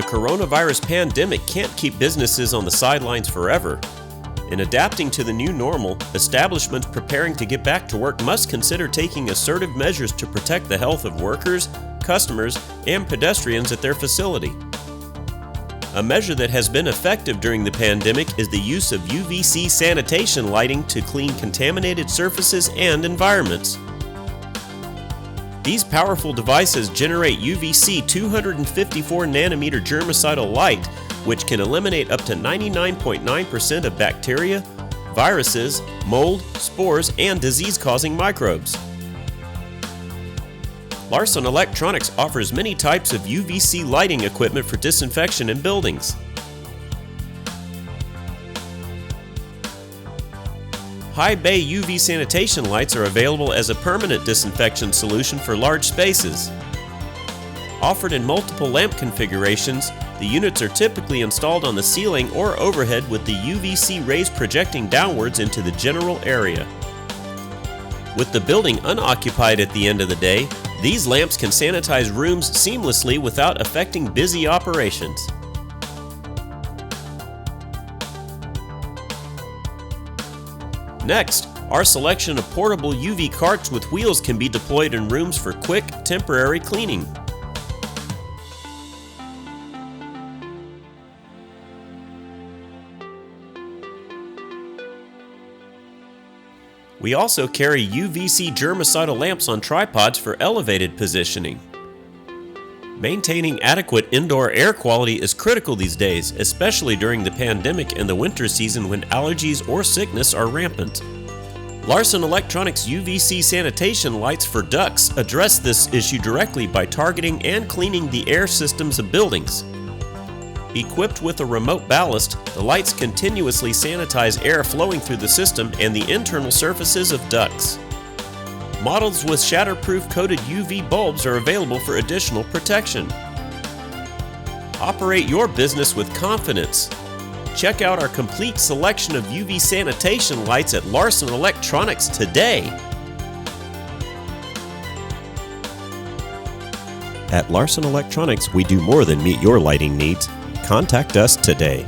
coronavirus pandemic can't keep businesses on the sidelines forever. In adapting to the new normal, establishments preparing to get back to work must consider taking assertive measures to protect the health of workers, customers, and pedestrians at their facility. A measure that has been effective during the pandemic is the use of UVC sanitation lighting to clean contaminated surfaces and environments. These powerful devices generate UVC 254 nanometer germicidal light, which can eliminate up to 99.9% of bacteria, viruses, mold, spores, and disease-causing microbes. Larson Electronics offers many types of UVC lighting equipment for disinfection in buildings. High bay UV sanitation lights are available as a permanent disinfection solution for large spaces. Offered in multiple lamp configurations, the units are typically installed on the ceiling or overhead with the UVC rays projecting downwards into the general area. With the building unoccupied at the end of the day, these lamps can sanitize rooms seamlessly without affecting busy operations. Next, our selection of portable UV carts with wheels can be deployed in rooms for quick, temporary cleaning. We also carry UVC germicidal lamps on tripods for elevated positioning. Maintaining adequate indoor air quality is critical these days, especially during the pandemic and the winter season when allergies or sickness are rampant. Larson Electronics UVC sanitation lights for ducts address this issue directly by targeting and cleaning the air systems of buildings. Equipped with a remote ballast, the lights continuously sanitize air flowing through the system and the internal surfaces of ducts. Models with shatterproof coated UV bulbs are available for additional protection. Operate your business with confidence. Check out our complete selection of UV sanitation lights at Larson Electronics today. At Larson Electronics, we do more than meet your lighting needs. Contact us today.